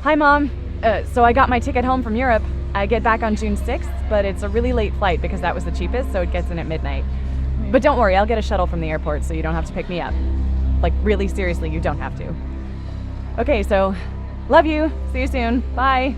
Hi, Mom. So I got my ticket home from Europe. I get back on June 6th, but it's a really late flight because that was the cheapest, so it gets in at midnight. But don't worry, I'll get a shuttle from the airport so you don't have to pick me up. Like, really seriously, you don't have to. Okay, so love you. See you soon. Bye.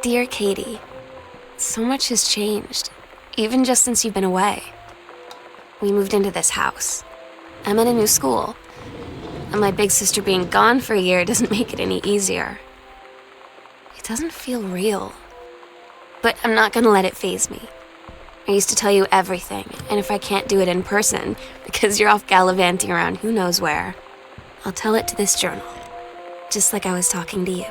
Dear Katie, so much has changed, even just since you've been away. We moved into this house. I'm at a new school, and my big sister being gone for a year doesn't make it any easier. It doesn't feel real, but I'm not gonna let it faze me. I used to tell you everything, and if I can't do it in person, because you're off gallivanting around who knows where, I'll tell it to this journal, just like I was talking to you.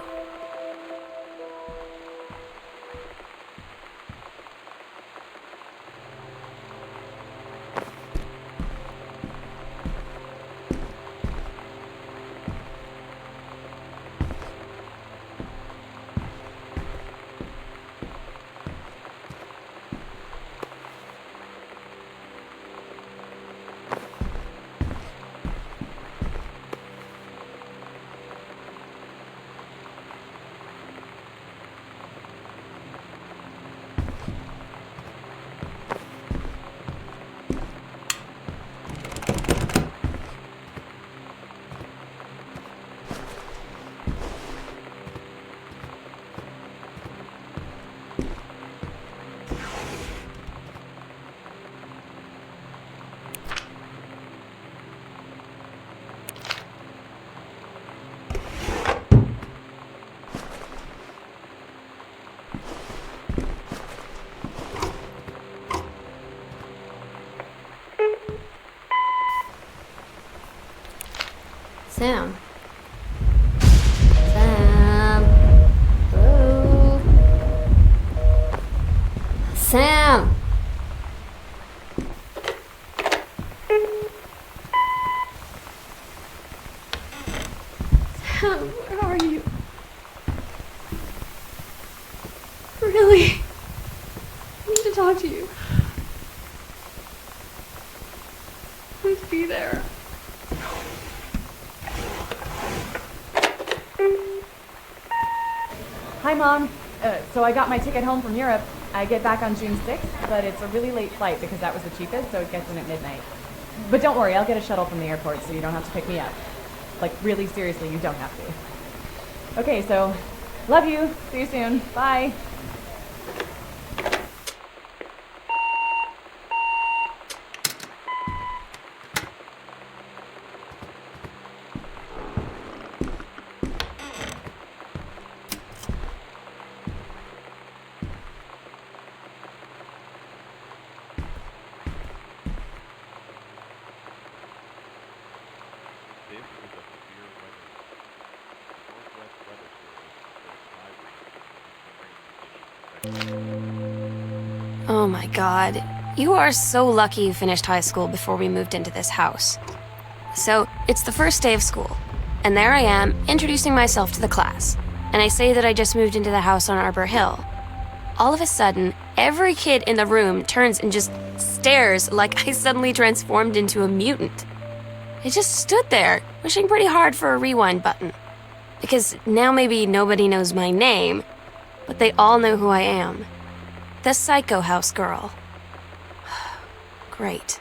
Sam. Sam. Hello. Sam. Sam, where are you? Really? Please be there. Hi, Mom. So I got my ticket home from Europe. I get back on June 6th, but it's a really late flight because that was the cheapest, so it gets in at midnight. But don't worry, I'll get a shuttle from the airport so you don't have to pick me up. Like, really seriously, you don't have to. Okay, so love you. See you soon. Bye. Oh my god. You are so lucky you finished high school before we moved into this house. So, it's the first day of school, and there I am, introducing myself to the class. And I say that I just moved into the house on Arbor Hill. All of a sudden, every kid in the room turns and just stares like I suddenly transformed into a mutant. I just stood there, wishing pretty hard for a rewind button. Because now maybe nobody knows my name, but they all know who I am. The Psycho House girl. Great.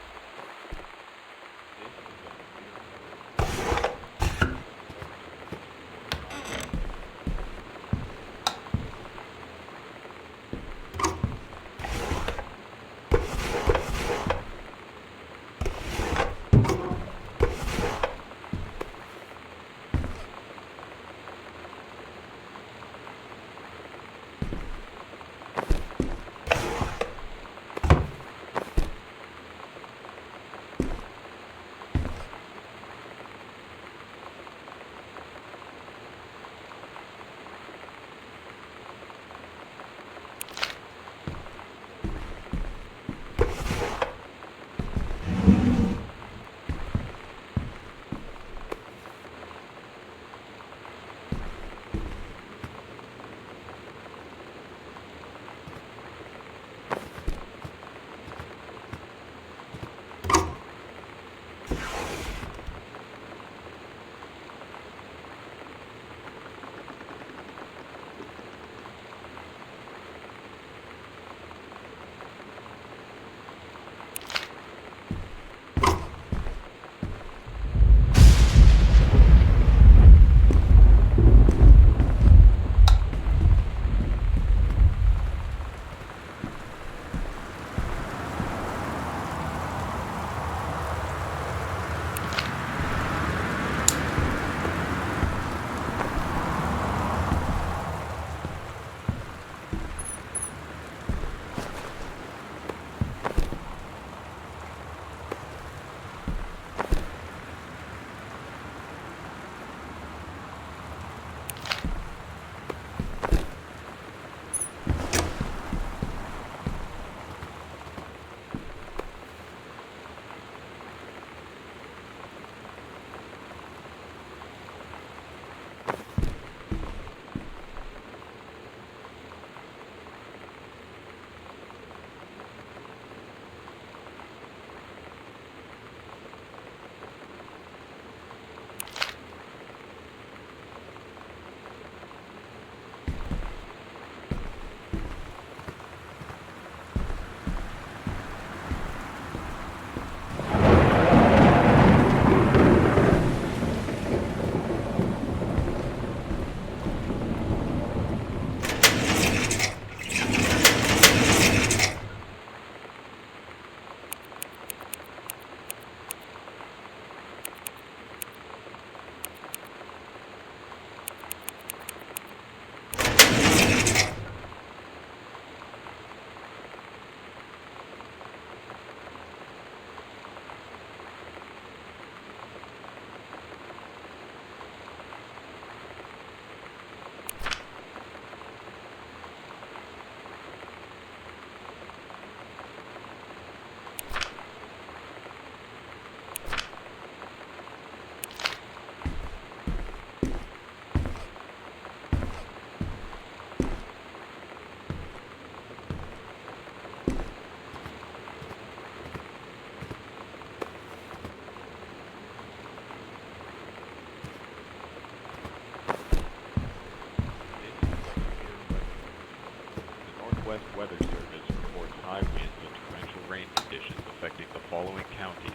Northwest Weather Service reports high winds and torrential rain conditions affecting the following counties: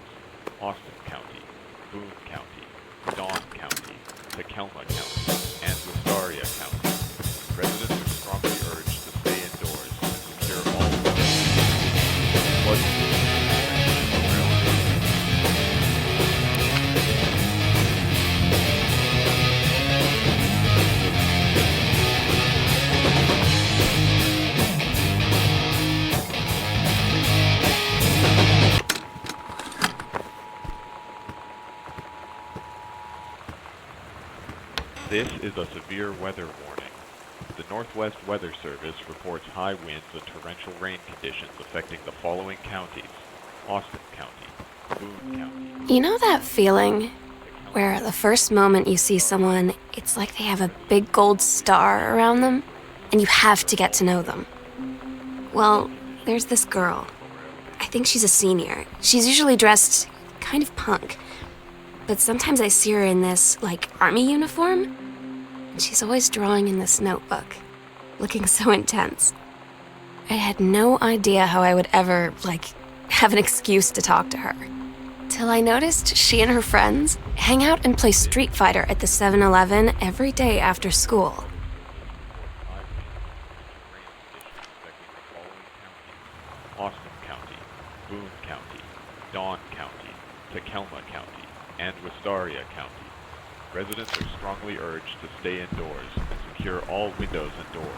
Austin County, Boone County, Dawn County, Tacoma County, and Wistaria County. Residents are strongly urged to stay indoors and secure all flood conditions around. This is a severe weather warning. The Northwest Weather Service reports high winds and torrential rain conditions affecting the following counties: Austin County, Boone County. You know that feeling where the first moment you see someone, it's like they have a big gold star around them, and you have to get to know them? Well, there's this girl. I think she's a senior. She's usually dressed kind of punk, but sometimes I see her in this, army uniform, and she's always drawing in this notebook, looking so intense. I had no idea how I would ever, have an excuse to talk to her. Till I noticed she and her friends hang out and play Street Fighter at the 7-Eleven every day after school. Austin County, Boone County, Dawn County, Tacoma County, and Wistaria County. Residents are strongly urged to stay indoors and secure all windows and doors.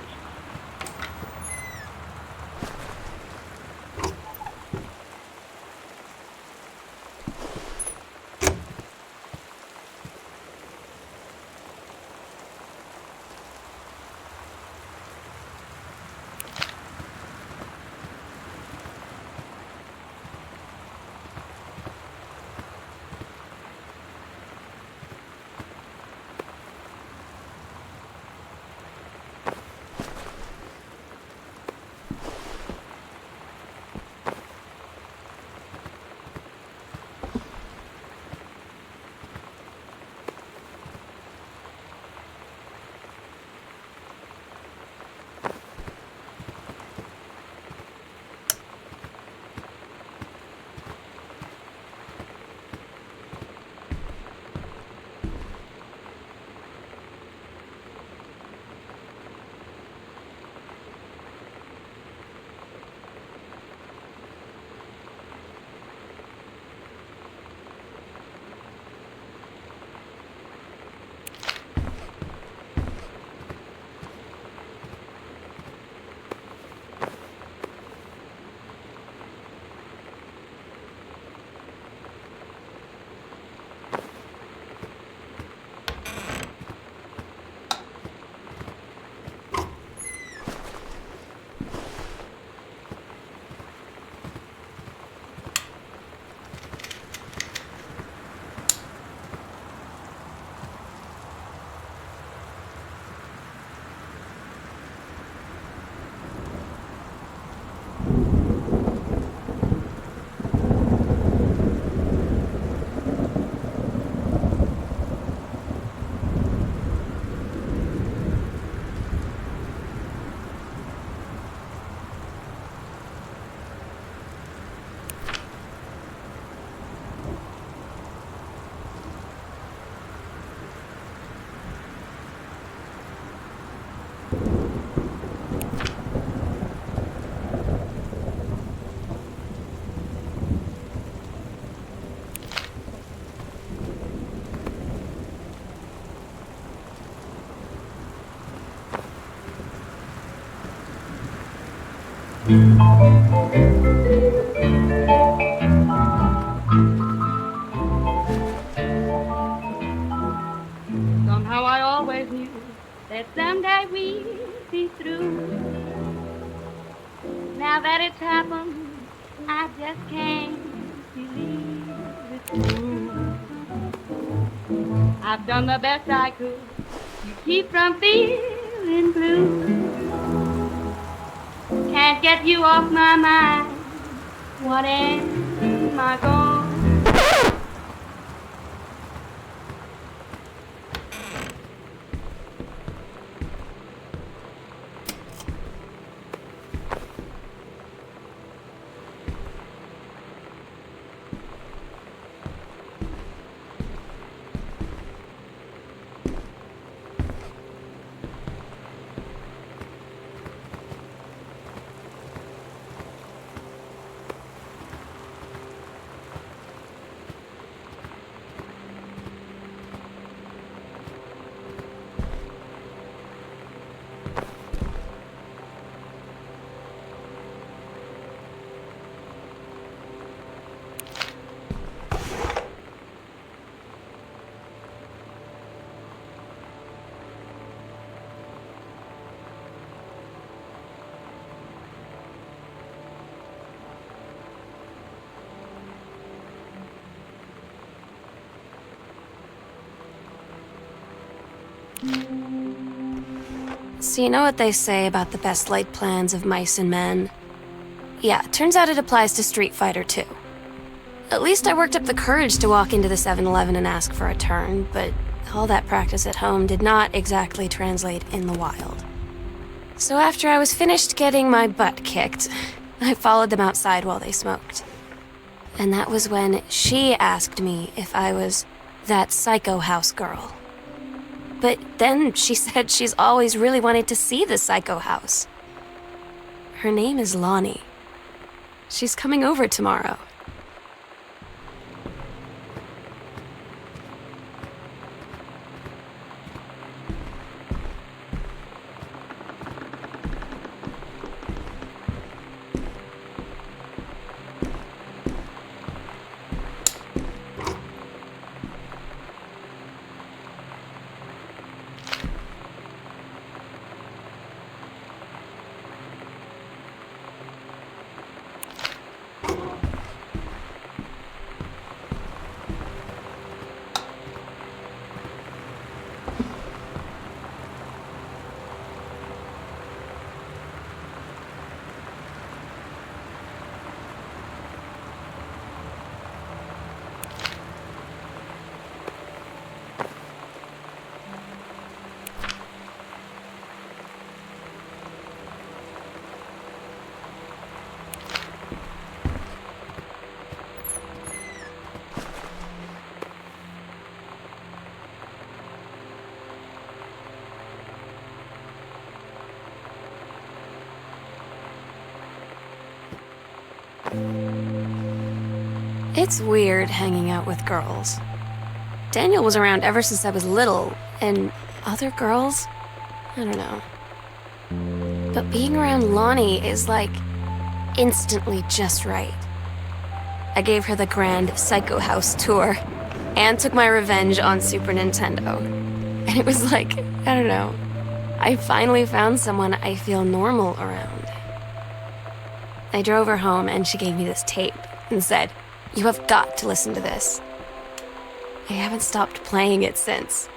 Somehow I always knew that someday we'd be through. Now that it's happened, I just can't believe it's true. I've done the best I could to keep from feeling blue. Can't get you off my mind. What am I gonna So you know what they say about the best laid plans of mice and men? Yeah, turns out it applies to Street Fighter too. At least I worked up the courage to walk into the 7-Eleven and ask for a turn, but all that practice at home did not exactly translate in the wild. So after I was finished getting my butt kicked, I followed them outside while they smoked. And that was when she asked me if I was that psycho house girl. But then she said she's always really wanted to see the psycho house. Her name is Lonnie. She's coming over tomorrow. It's weird hanging out with girls. Daniel was around ever since I was little, and other girls? I don't know. But being around Lonnie is like instantly just right. I gave her the grand Psycho House tour and took my revenge on Super Nintendo. And it was like, I don't know, I finally found someone I feel normal around. I drove her home and she gave me this tape and said, "You have got to listen to this." I haven't stopped playing it since.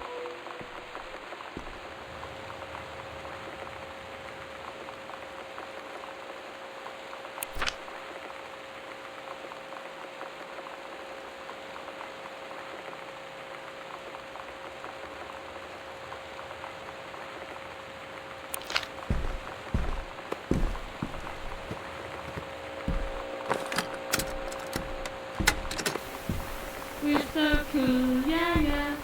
We're so cool, yeah, yeah.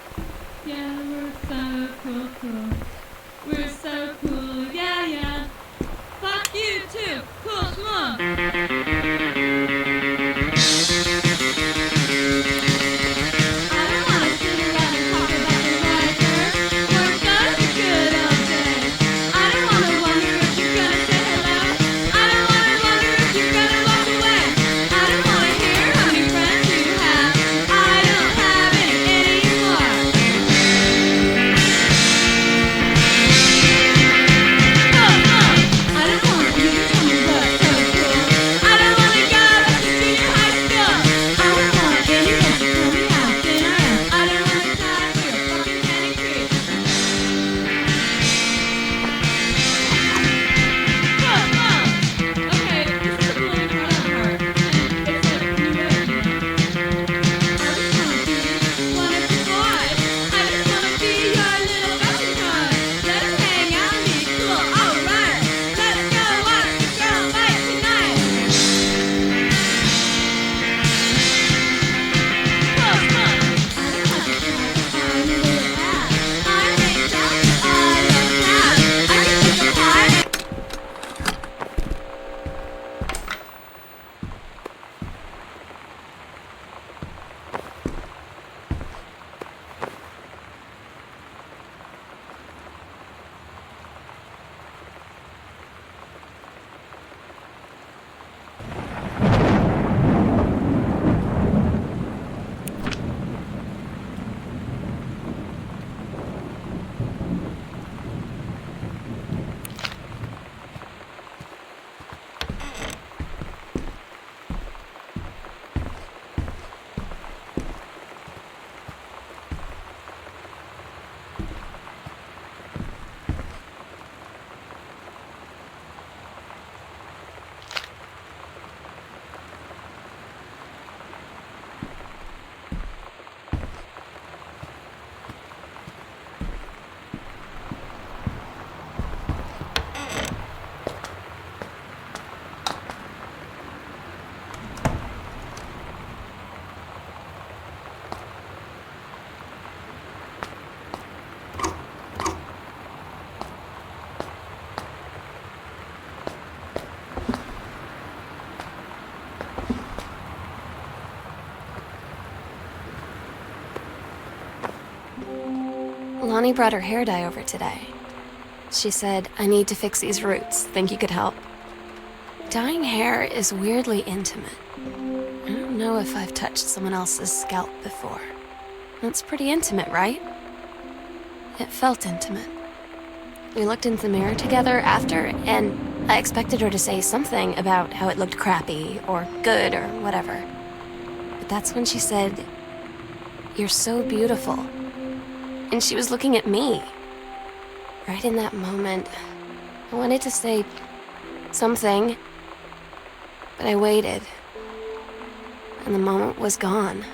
Yeah, we're so cool, cool. We're so cool, yeah, yeah. Fuck you too, cool, come I don't wanna sit around and talk about the weather. Weren't those a good old days? I don't wanna wonder if you're gonna say hello. I don't wanna wonder if you're gonna walk away. I don't wanna hear how many friends you have. I don't have any anymore. I don't want you to tell me what's so cool. Lonnie brought her hair dye over today. She said, I need to fix these roots. Think you could help? Dyeing hair is weirdly intimate. I don't know if I've touched someone else's scalp before. That's pretty intimate, right? It felt intimate. We looked in the mirror together after, and I expected her to say something about how it looked crappy or good or whatever. But that's when she said, "You're so beautiful." And she was looking at me. Right in that moment, I wanted to say something, but I waited, and the moment was gone.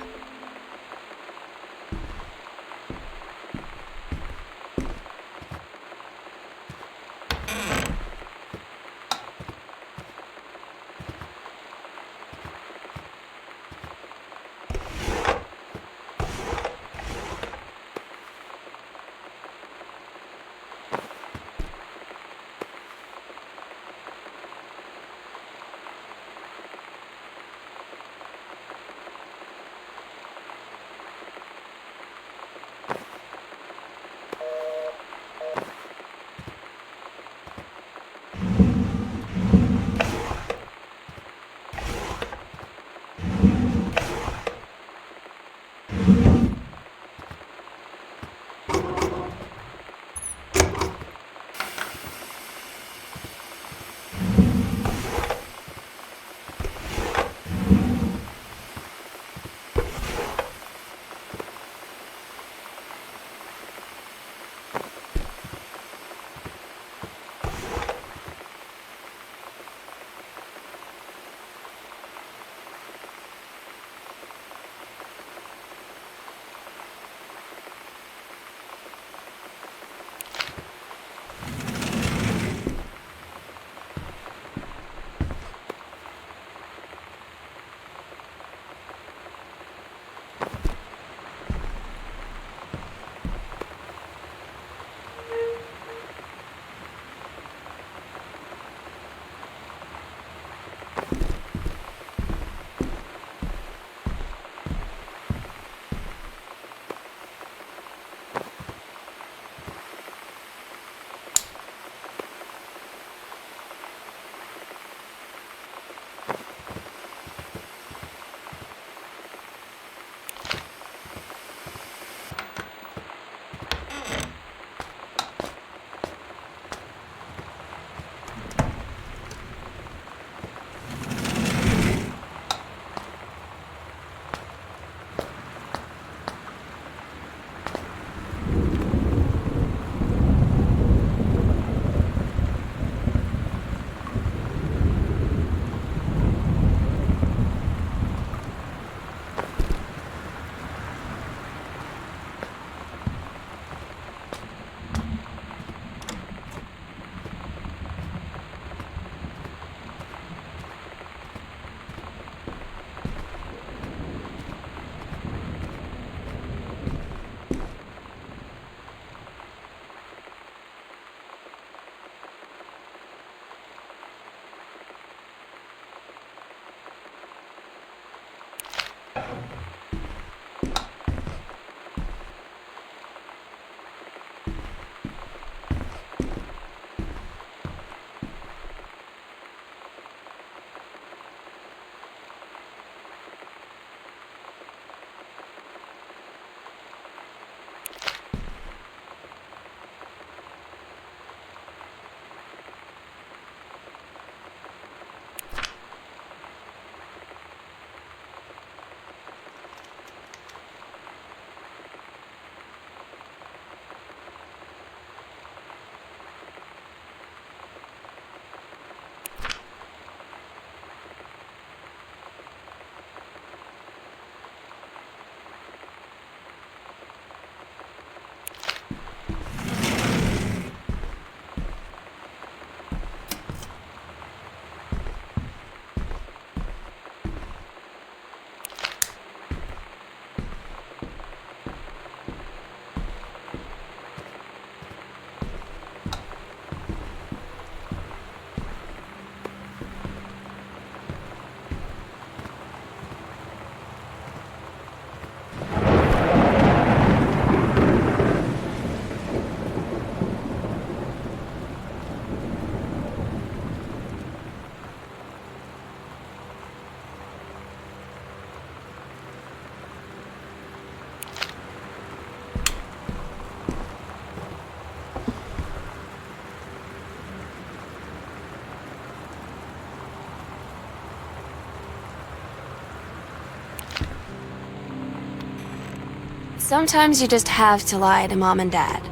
Sometimes you just have to lie to Mom and Dad.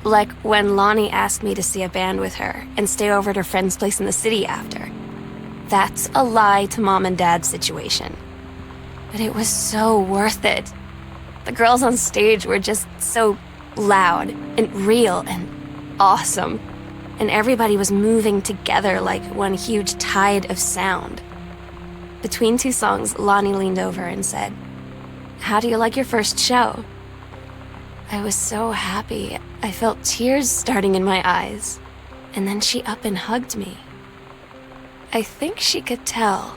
Like when Lonnie asked me to see a band with her and stay over at her friend's place in the city after. That's a lie to Mom and Dad situation. But it was so worth it. The girls on stage were just so loud and real and awesome. And everybody was moving together like one huge tide of sound. Between two songs, Lonnie leaned over and said, "How do you like your first show?" I was so happy. I felt tears starting in my eyes. And then she up and hugged me. I think she could tell.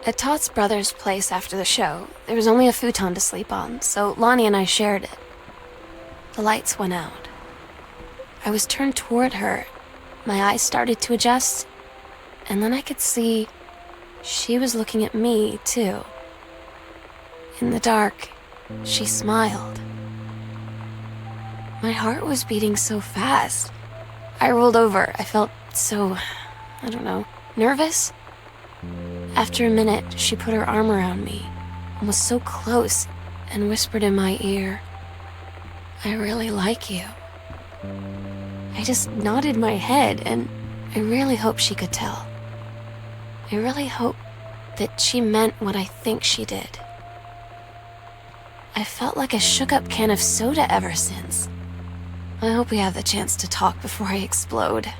At Todd's brother's place after the show, there was only a futon to sleep on, so Lonnie and I shared it. The lights went out. I was turned toward her. My eyes started to adjust, and then I could see she was looking at me, too. In the dark, she smiled. My heart was beating so fast. I rolled over. I felt so, nervous. After a minute, she put her arm around me and was so close and whispered in my ear, "I really like you." I just nodded my head, and I really hope she could tell. I really hope that she meant what I think she did. I felt like a shook-up can of soda ever since. I hope we have the chance to talk before I explode.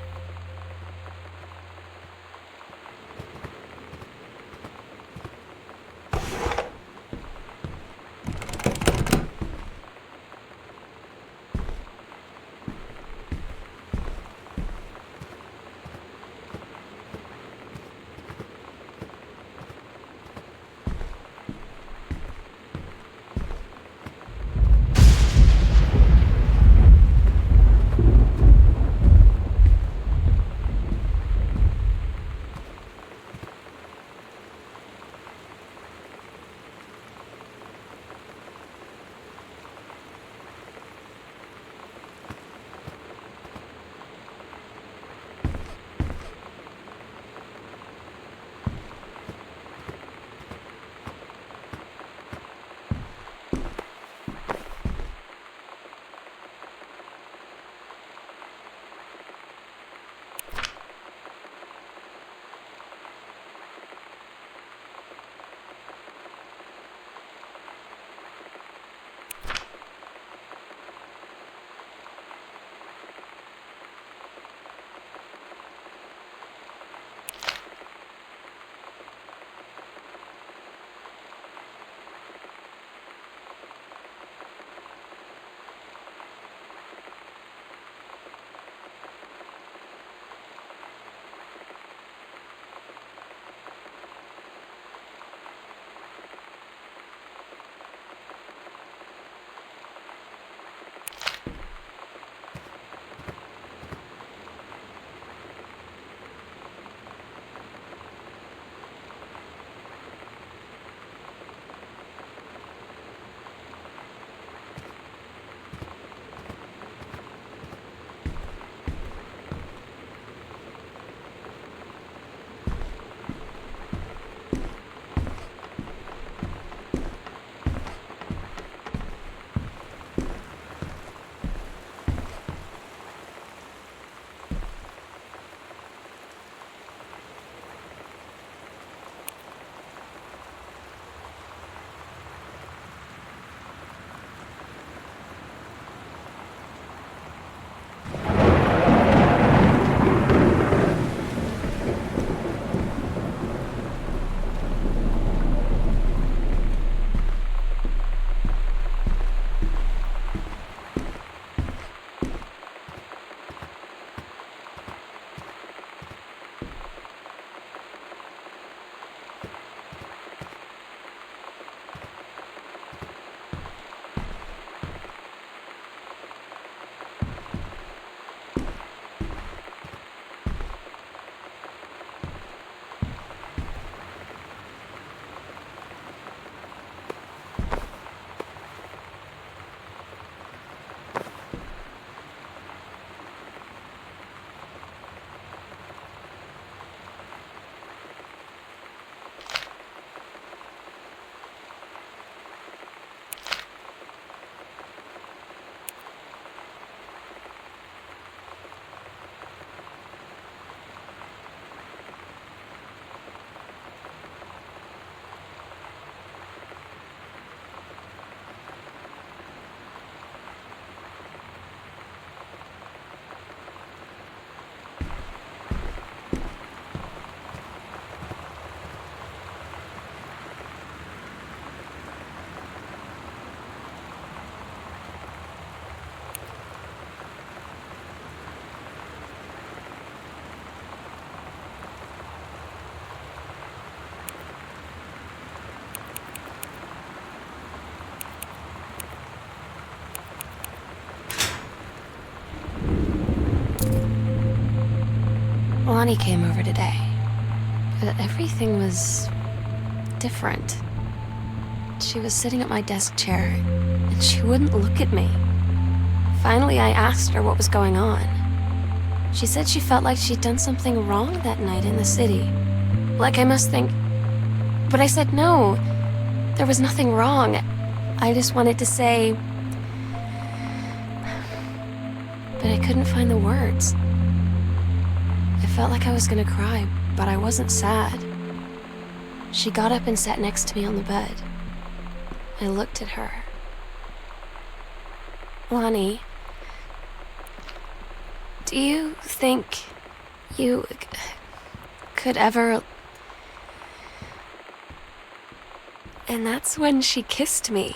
Lonnie came over today, but everything was different. She was sitting at my desk chair, and she wouldn't look at me. Finally, I asked her what was going on. She said she felt like she'd done something wrong that night in the city. Like I must think... But I said no, there was nothing wrong. I just wanted to say... But I couldn't find the words. I felt like I was gonna cry, but I wasn't sad. She got up and sat next to me on the bed. I looked at her. Lonnie, do you think you could ever... And that's when she kissed me.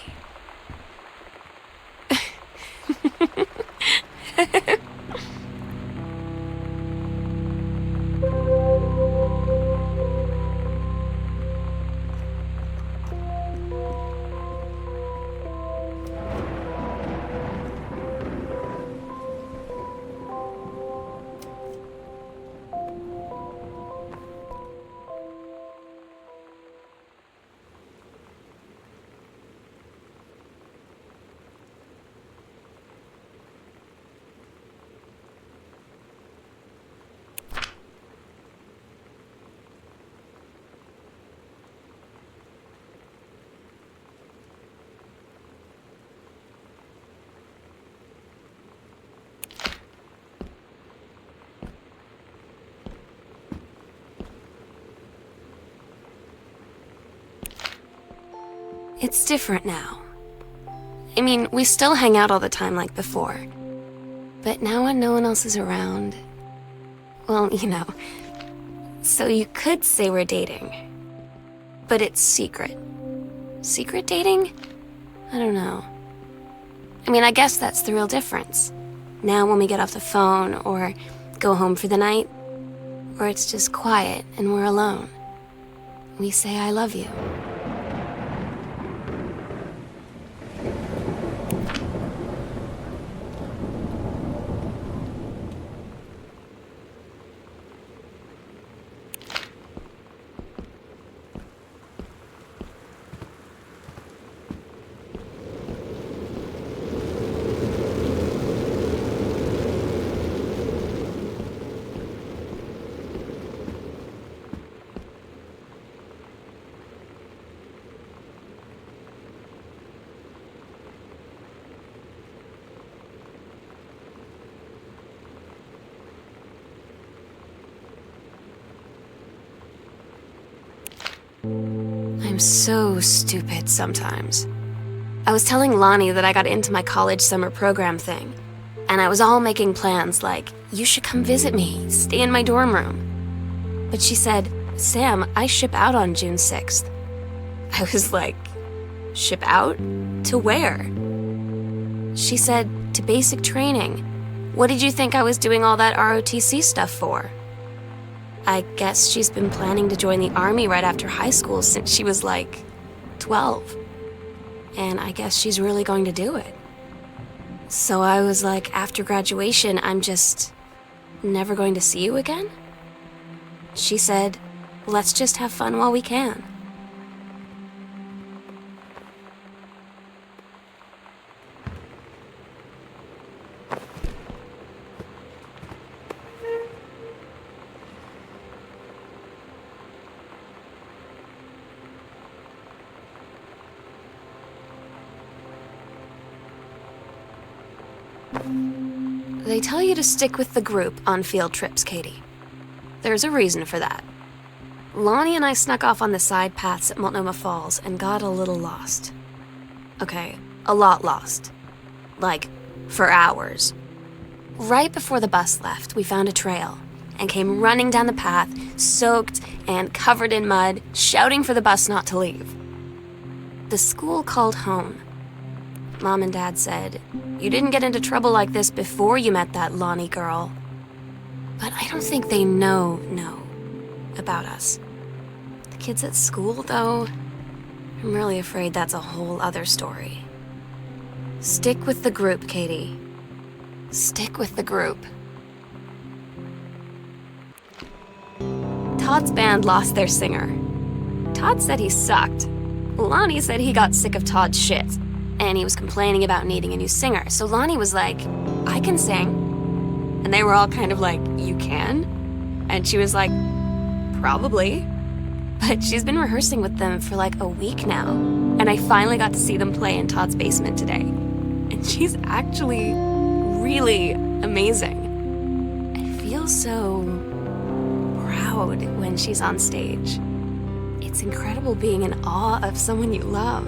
It's different now. I mean, we still hang out all the time like before. But now when no one else is around... Well, you know. So you could say we're dating. But it's secret. Secret dating? I don't know. I mean, I guess that's the real difference. Now when we get off the phone, or go home for the night, or it's just quiet and we're alone, we say I love you. I'm so stupid sometimes. I was telling Lonnie that I got into my college summer program thing, and I was all making plans like, you should come visit me, stay in my dorm room. But she said, Sam, I ship out on June 6th. I was like, ship out? To where? She said, to basic training. What did you think I was doing all that ROTC stuff for? I guess she's been planning to join the army right after high school since she was like 12. And I guess she's really going to do it. So I was like, after graduation, I'm just never going to see you again? She said, let's just have fun while we can. They tell you to stick with the group on field trips, Katie. There's a reason for that. Lonnie and I snuck off on the side paths at Multnomah Falls and got a little lost. Okay, a lot lost. Like, for hours. Right before the bus left, we found a trail and came running down the path, soaked and covered in mud, shouting for the bus not to leave. The school called home. Mom and Dad said, you didn't get into trouble like this before you met that Lonnie girl. But I don't think they know about us. The kids at school, though, I'm really afraid that's a whole other story. Stick with the group, Katie. Stick with the group. Todd's band lost their singer. Todd said he sucked. Lonnie said he got sick of Todd's shit, and he was complaining about needing a new singer. So Lonnie was like, I can sing. And they were all kind of like, you can? And she was like, probably. But she's been rehearsing with them for like a week now. And I finally got to see them play in Todd's basement today. And she's actually really amazing. I feel so proud when she's on stage. It's incredible being in awe of someone you love.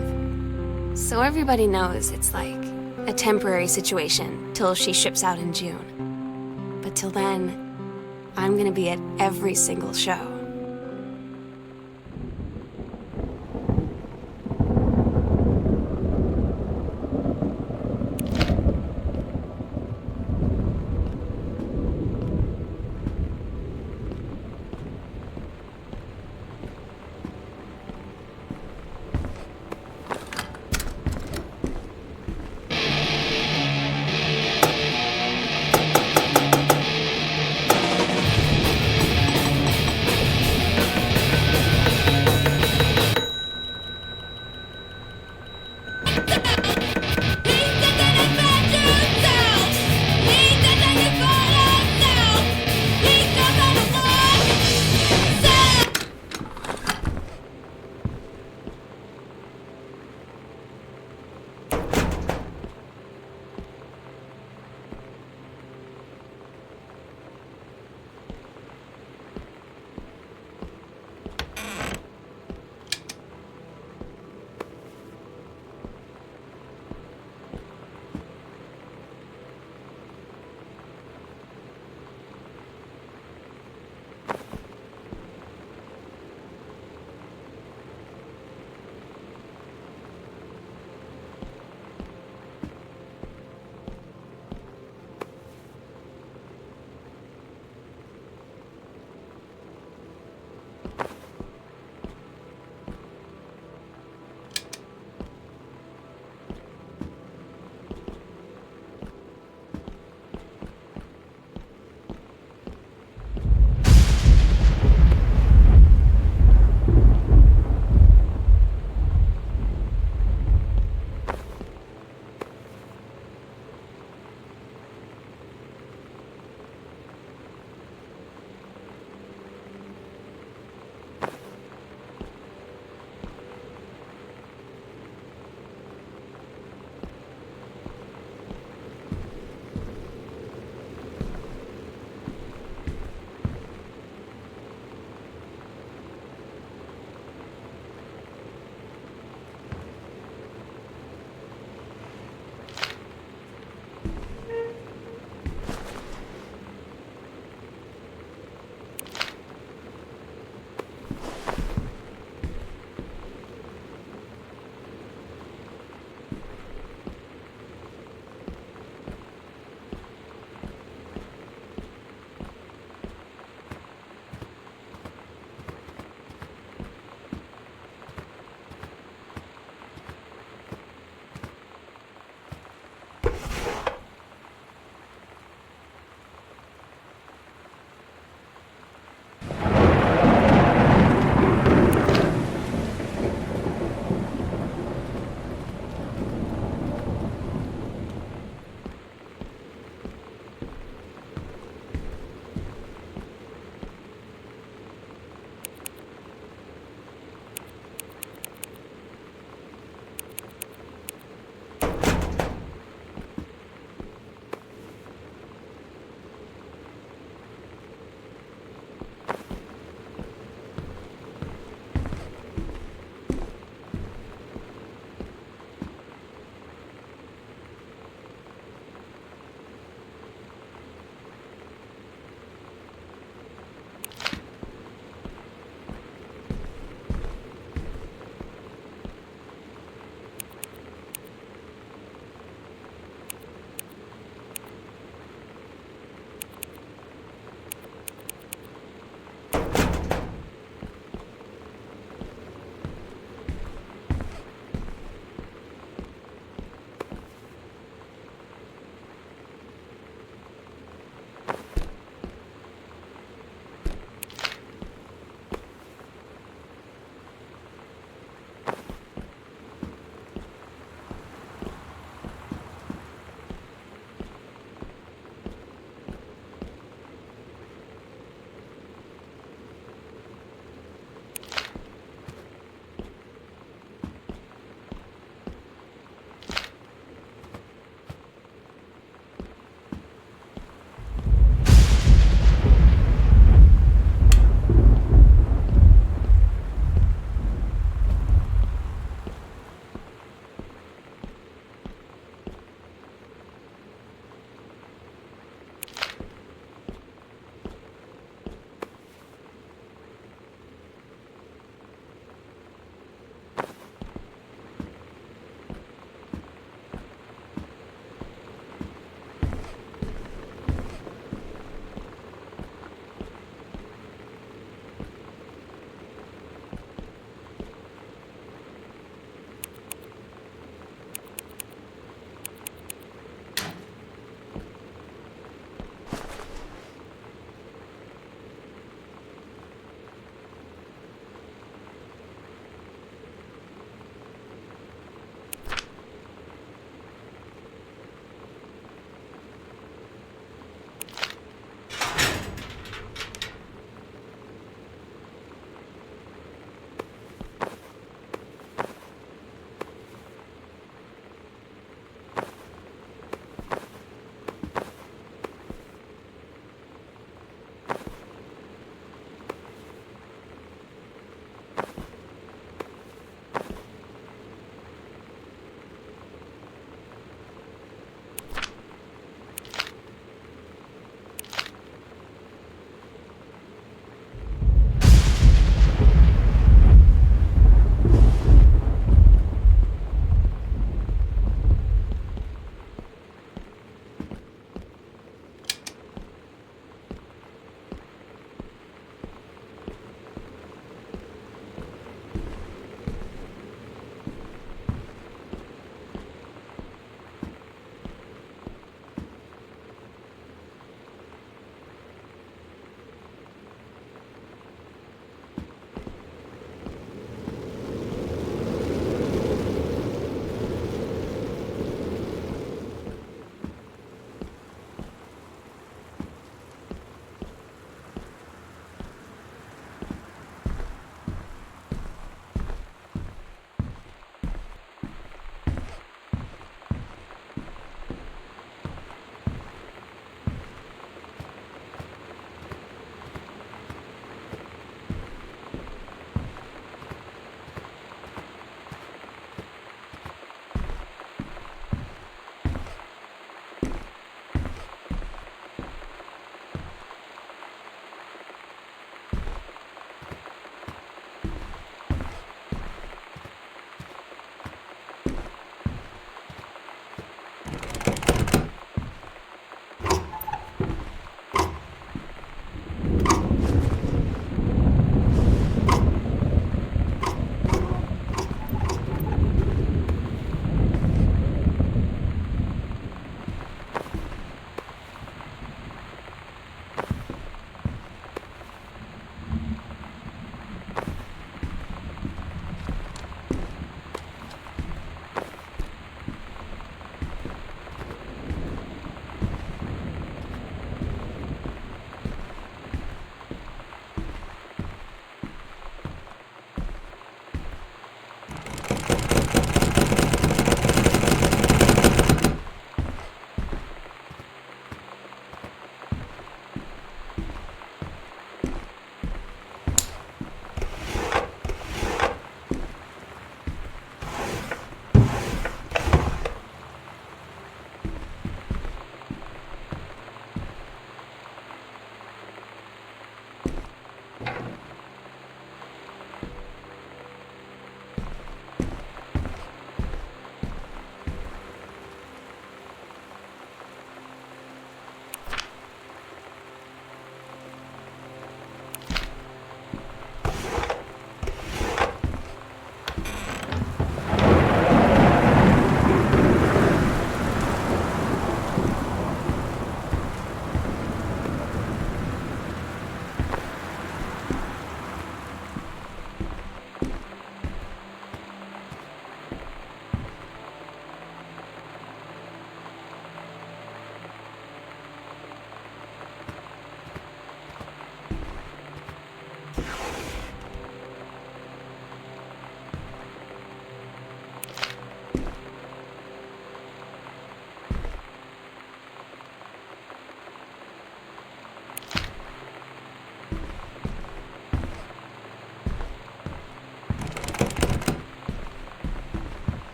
So everybody knows it's like a temporary situation till she ships out in June. But till then, I'm gonna be at every single show.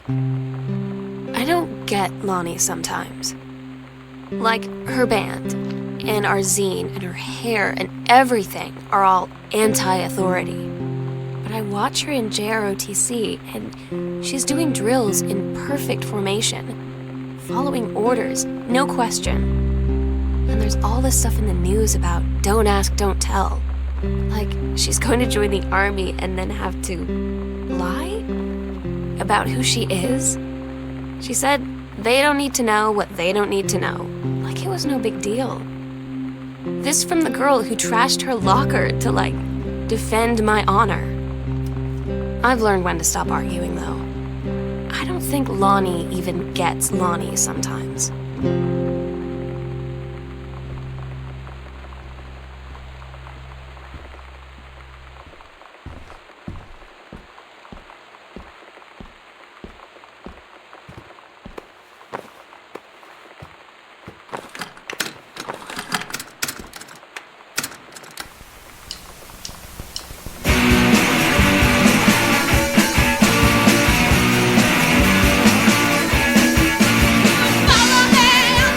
I don't get Lonnie sometimes. Like, her band, and our zine, and her hair, and everything are all anti-authority. But I watch her in JROTC, and she's doing drills in perfect formation, following orders, no question. And there's all this stuff in the news about don't ask, don't tell. Like, she's going to join the army and then have to lie about who she is. She said they don't need to know what they don't need to know. Like it was no big deal. This from the girl who trashed her locker to, like, defend my honor. I've learned when to stop arguing, though. I don't think Lonnie even gets Lonnie sometimes. Follow them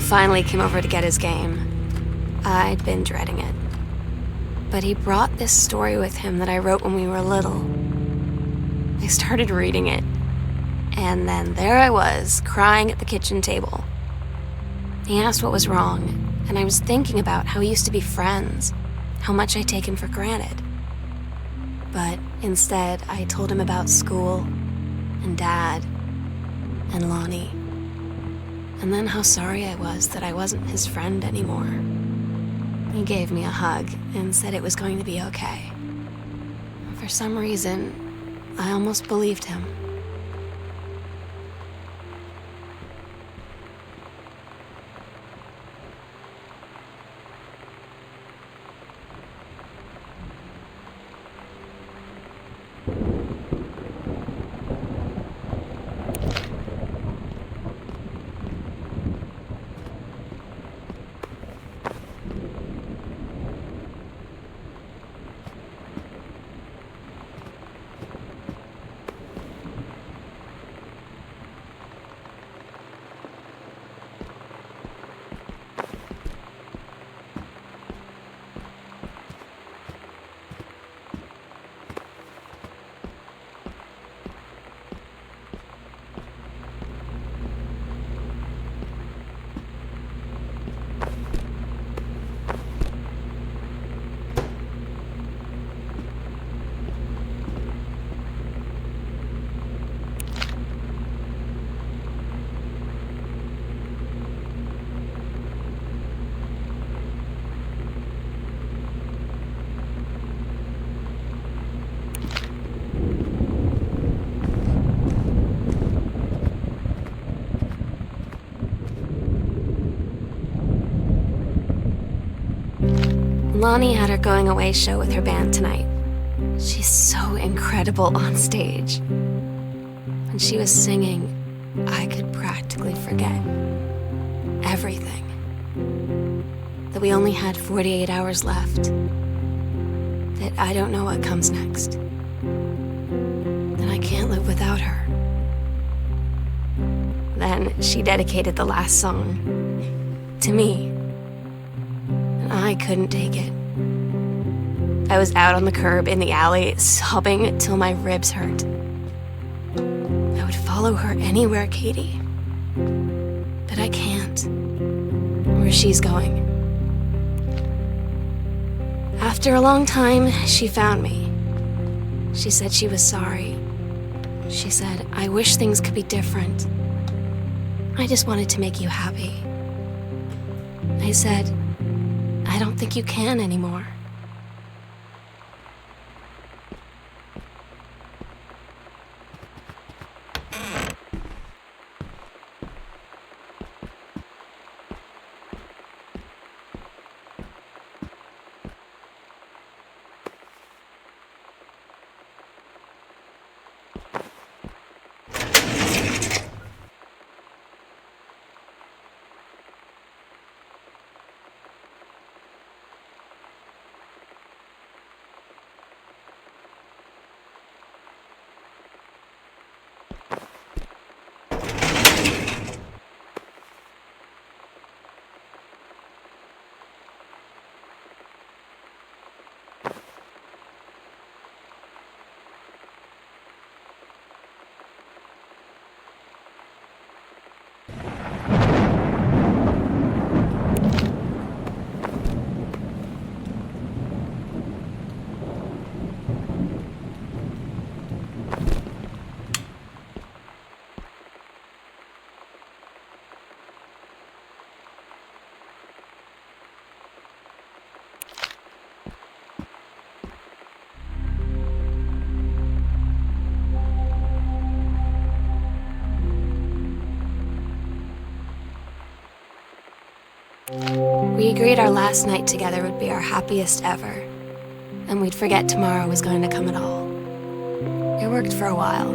finally came over to get his game. I'd been dreading it. But he brought this story with him that I wrote when we were little. I started reading it, and then there I was, crying at the kitchen table. He asked what was wrong, and I was thinking about how we used to be friends, how much I'd taken for granted. But instead, I told him about school, and Dad, and Lonnie, and then how sorry I was that I wasn't his friend anymore. He gave me a hug and said it was going to be okay. For some reason, I almost believed him. Lonnie had her going away show with her band tonight. She's so incredible on stage. When she was singing, I could practically forget everything. That we only had 48 hours left. That I don't know what comes next. That I can't live without her. Then she dedicated the last song to me. And I couldn't take it. I was out on the curb in the alley, sobbing till my ribs hurt. I would follow her anywhere, Katie. But I can't. Where she's going. After a long time, she found me. She said she was sorry. She said, I wish things could be different. I just wanted to make you happy. I said, I don't think you can anymore. We agreed our last night together would be our happiest ever, and we'd forget tomorrow was going to come at all. It worked for a while.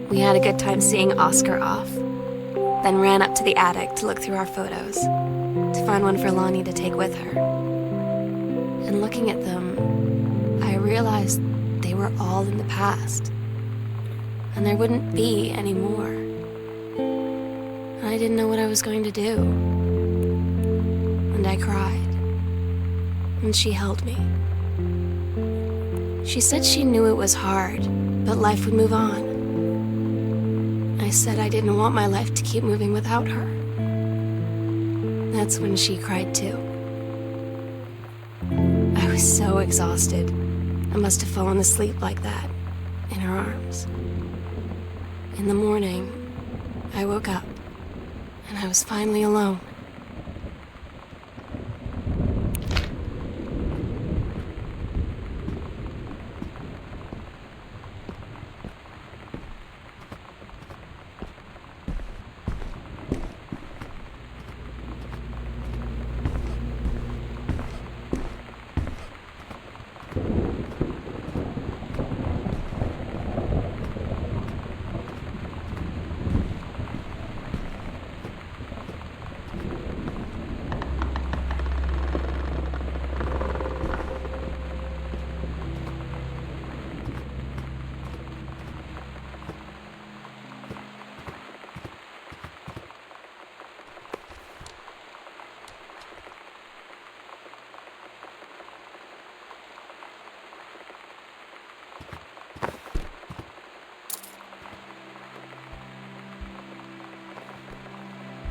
We had a good time seeing Oscar off, then ran up to the attic to look through our photos, to find one for Lonnie to take with her. And looking at them, I realized they were all in the past, and there wouldn't be any more. And I didn't know what I was going to do. and I cried. And she held me. She said she knew it was hard, but life would move on. I said I didn't want my life to keep moving without her. That's when she cried too. I was so exhausted. I must have fallen asleep like that, in her arms. In the morning, I woke up, and I was finally alone.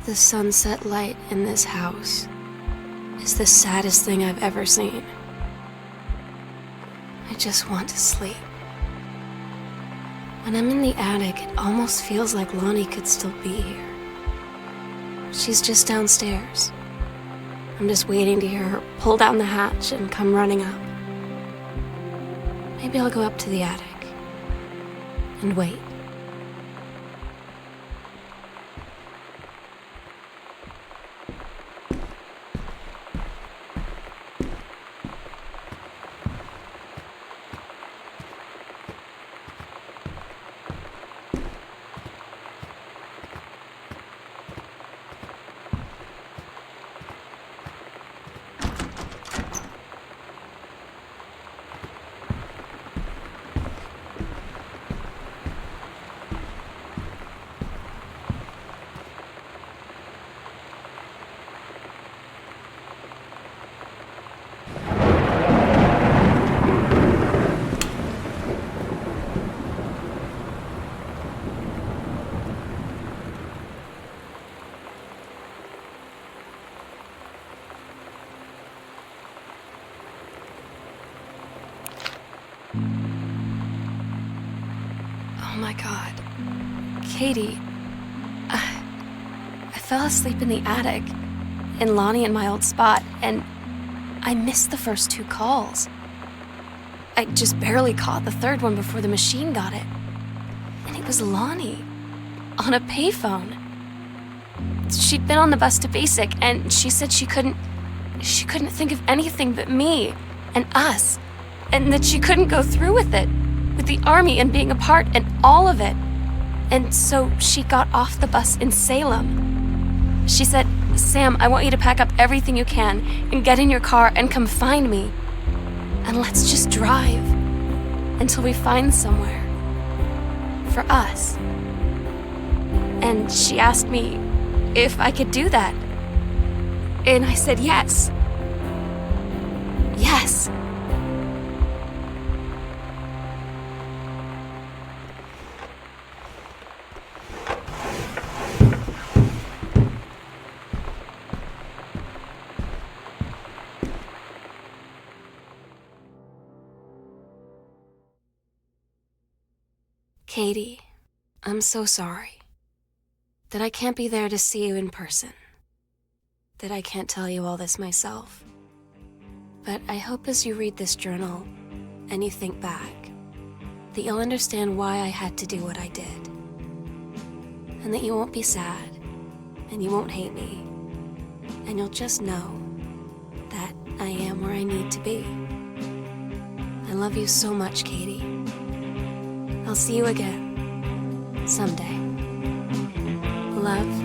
The sunset light in this house is the saddest thing I've ever seen. I just want to sleep. When I'm in the attic, it almost feels like Lonnie could still be here. She's just downstairs. I'm just waiting to hear her pull down the hatch and come running up. Maybe I'll go up to the attic and wait. Oh my God. Katie, I fell asleep in the attic, in Lonnie and my old spot, and I missed the first 2 calls. I just barely caught the third one before the machine got it. And it was Lonnie, on a payphone. She'd been on the bus to Basic, and she said she couldn't think of anything but me and us, and that she couldn't go through with it, with the army and being apart and all of it. And so she got off the bus in Salem. She said, "Sam, I want you to pack up everything you can and get in your car and come find me. And let's just drive until we find somewhere for us." And she asked me if I could do that. And I said yes. Yes. Katie, I'm so sorry that I can't be there to see you in person, that I can't tell you all this myself. But I hope as you read this journal and you think back, that you'll understand why I had to do what I did, and that you won't be sad, and you won't hate me, and you'll just know that I am where I need to be. I love you so much, Katie. I'll see you again someday. Love,